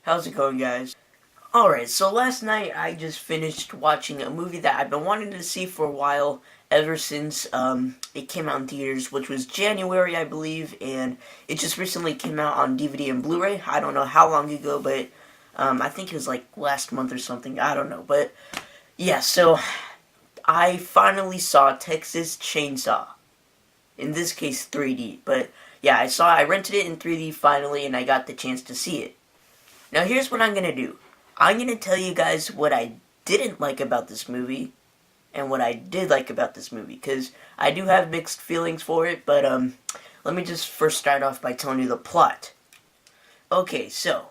How's it going, guys? Alright, so last night I just finished watching a movie that I've been wanting to see for a while, ever since it came out in theaters, which was January, I believe, and it just recently came out on DVD and Blu-ray. I don't know how long ago, but I think it was like last month or something. I don't know, but yeah, so I finally saw Texas Chainsaw. In this case, 3D, but yeah, I rented it in 3D finally, and I got the chance to see it. Now here's what I'm gonna do. I'm gonna tell you guys what I didn't like about this movie, and what I did like about this movie, because I do have mixed feelings for it, but let me just first start off by telling you the plot. Okay, so,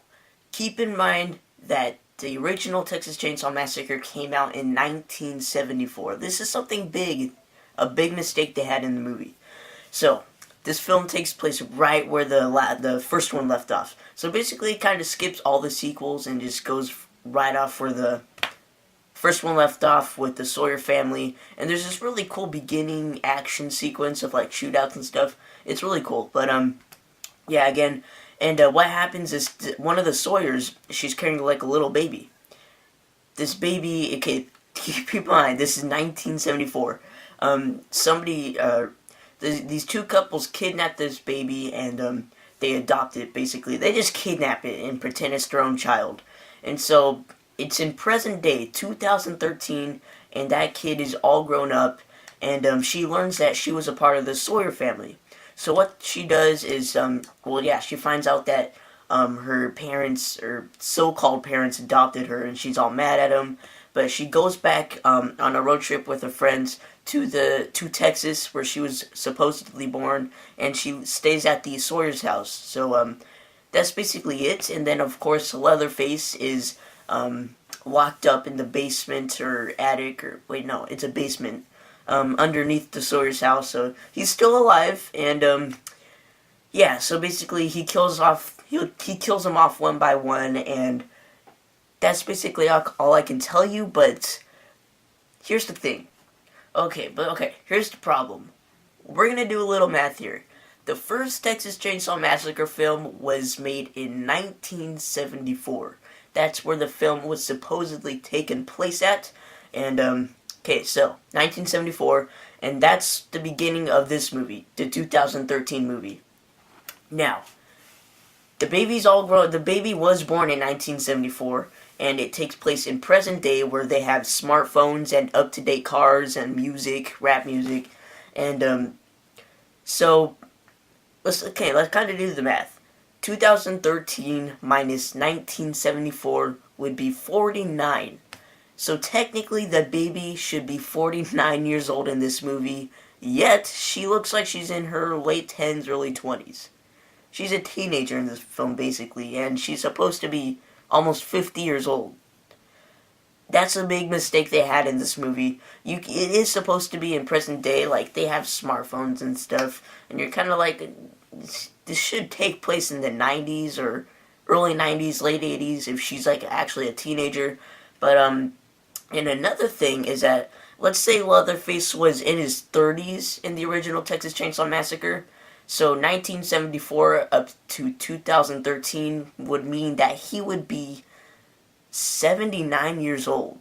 keep in mind that the original Texas Chainsaw Massacre came out in 1974. This is something big, a big mistake they had in the movie. So, this film takes place right where the first one left off. So basically it kind of skips all the sequels and just goes right off where the first one left off with the Sawyer family. And there's this really cool beginning action sequence of like shootouts and stuff. It's really cool. But yeah, again, and what happens is one of the Sawyers, she's carrying like a little baby. This baby, okay, keep in mind, this is 1974. These two couples kidnap this baby and they adopt it, basically. They just kidnap it and pretend it's their own child. And so it's in present day, 2013, and that kid is all grown up, and she learns that she was a part of the Sawyer family. So what she does is, she finds out that her parents, or so-called parents, adopted her, and she's all mad at them. But she goes back on a road trip with her friends to Texas, where she was supposedly born, and she stays at the Sawyer's house. So that's basically it. And then, of course, Leatherface is locked up in the basement or attic, or wait, no, it's a basement underneath the Sawyer's house. So he's still alive, and yeah. So basically, he kills them off one by one, and that's basically all I can tell you, but here's the thing. Okay, here's the problem. We're gonna do a little math here. The first Texas Chainsaw Massacre film was made in 1974. That's where the film was supposedly taken place at, and, okay, so, 1974, and that's the beginning of this movie, the 2013 movie. Now, the baby's all grown. The baby was born in 1974, and it takes place in present day where they have smartphones and up-to-date cars and music, rap music, and so let's kind of do the math. 2013 minus 1974 would be 49. So technically, the baby should be 49 years old in this movie. Yet she looks like she's in her late 10s, early 20s. She's a teenager in this film, basically, and she's supposed to be almost 50 years old. That's a big mistake they had in this movie. It is supposed to be in present day, like, they have smartphones and stuff, and you're kind of like, this should take place in the 90s, or early 90s, late 80s, if she's, like, actually a teenager. But, and another thing is that, let's say Leatherface was in his 30s in the original Texas Chainsaw Massacre. So 1974 up to 2013 would mean that he would be 79 years old.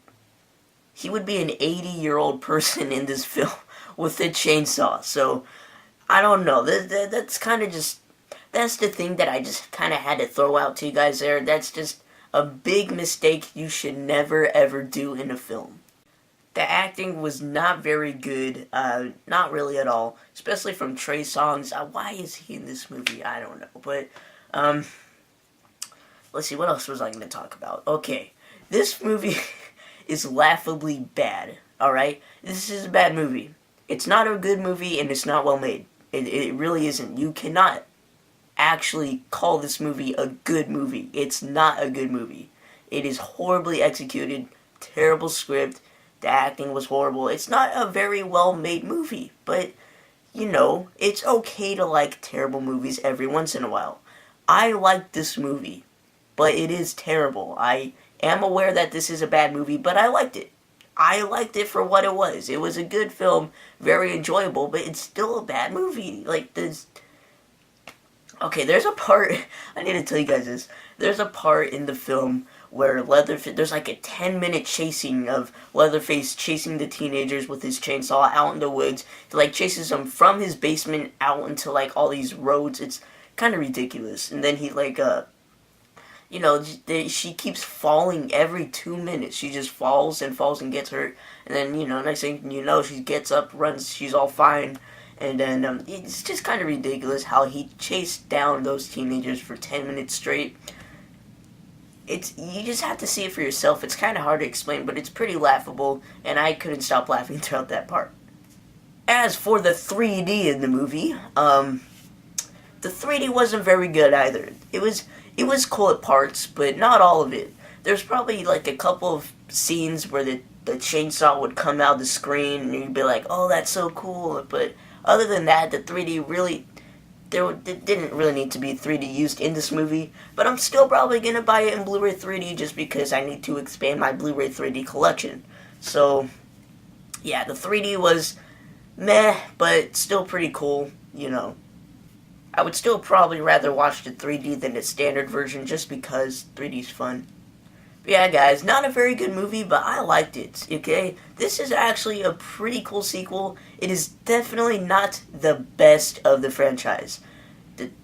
He would be an 80-year-old person in this film with a chainsaw. So, I don't know. That's kind of just... That's the thing that I just kind of had to throw out to you guys there. That's just a big mistake you should never ever do in a film. The acting was not very good, not really at all, especially from Trey Songz. Why is he in this movie? I don't know, but, let's see, what else was I going to talk about? Okay, this movie is laughably bad, alright? This is a bad movie. It's not a good movie, and it's not well made. It really isn't. You cannot actually call this movie a good movie. It's not a good movie. It is horribly executed, terrible script. The acting was horrible. It's not a very well-made movie, but, you know, it's okay to like terrible movies every once in a while. I liked this movie, but it is terrible. I am aware that this is a bad movie, but I liked it. I liked it for what it was. It was a good film, very enjoyable, but it's still a bad movie. Like, Okay, there's a part, I need to tell you guys this. There's a part in the film where Leatherface, there's like a 10-minute chasing of Leatherface chasing the teenagers with his chainsaw out in the woods. He like chases them from his basement out into like all these roads. It's kind of ridiculous. And then he like, she keeps falling every 2 minutes. She just falls and gets hurt. And then, next thing you know, she gets up, runs, she's all fine. And then it's just kind of ridiculous how he chased down those teenagers for 10 minutes straight. You just have to see it for yourself. It's kind of hard to explain, but it's pretty laughable, and I couldn't stop laughing throughout that part. As for the 3D in the movie, the 3D wasn't very good either. It was cool at parts, but not all of it. There's probably like a couple of scenes where the chainsaw would come out of the screen, and you'd be like, oh, that's so cool, but other than that, the 3D really, there didn't really need to be 3D used in this movie, but I'm still probably going to buy it in Blu-ray 3D just because I need to expand my Blu-ray 3D collection. So, yeah, the 3D was meh, but still pretty cool, I would still probably rather watch the 3D than the standard version just because 3D's fun. Yeah, guys, not a very good movie, but I liked it, okay? This is actually a pretty cool sequel. It is definitely not the best of the franchise.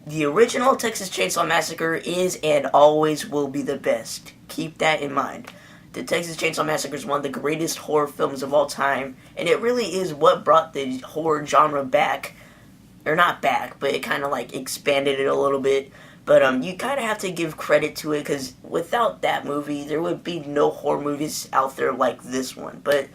The original Texas Chainsaw Massacre is and always will be the best. Keep that in mind. The Texas Chainsaw Massacre is one of the greatest horror films of all time, and it really is what brought the horror genre back. Or not back, but it kind of like expanded it a little bit. But you kind of have to give credit to it, because without that movie, there would be no horror movies out there like this one. But,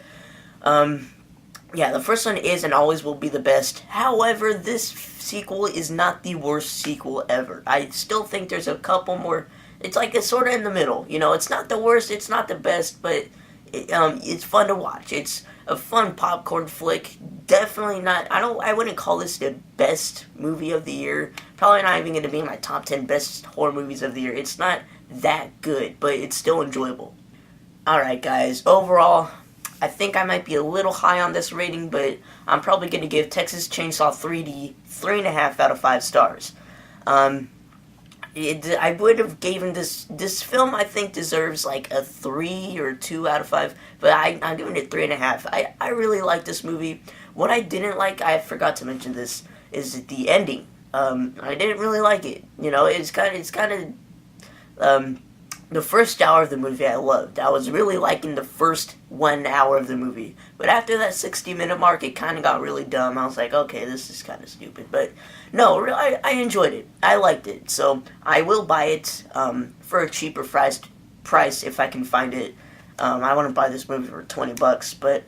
yeah, the first one is and always will be the best. However, this sequel is not the worst sequel ever. I still think there's a couple more. It's like it's sort of in the middle. It's not the worst, it's not the best, but it's fun to watch. It's a fun popcorn flick. Definitely not. I wouldn't call this the best movie of the year. Probably not even going to be in my top 10 best horror movies of the year. It's not that good, but it's still enjoyable. Alright, guys. Overall, I think I might be a little high on this rating, but I'm probably going to give Texas Chainsaw 3D 3.5 out of 5 stars. I would have given this film, I think, deserves like a 3 or 2 out of 5, but I'm giving it 3.5. I really like this movie. What I didn't like, I forgot to mention this, is the ending. I didn't really like it. It's kind of the first hour of the movie I loved. I was really liking the first 1 hour of the movie. But after that 60-minute mark, it kind of got really dumb. I was like, okay, this is kind of stupid. But no, I enjoyed it. I liked it. So I will buy it for a cheaper price if I can find it. I want to buy this movie for $20. But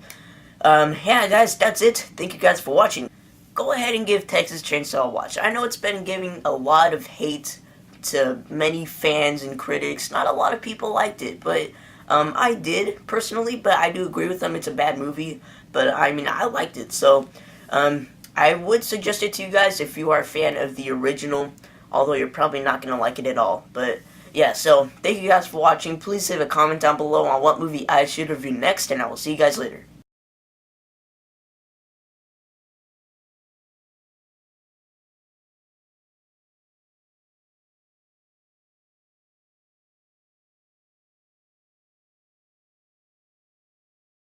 yeah, guys, that's it. Thank you guys for watching. Go ahead and give Texas Chainsaw a watch. I know it's been giving a lot of hate to many fans and critics. Not a lot of people liked it, but I did personally, but I do agree with them. It's a bad movie, but I mean, I liked it. So I would suggest it to you guys if you are a fan of the original, although you're probably not going to like it at all. But yeah, so thank you guys for watching. Please leave a comment down below on what movie I should review next, and I will see you guys later.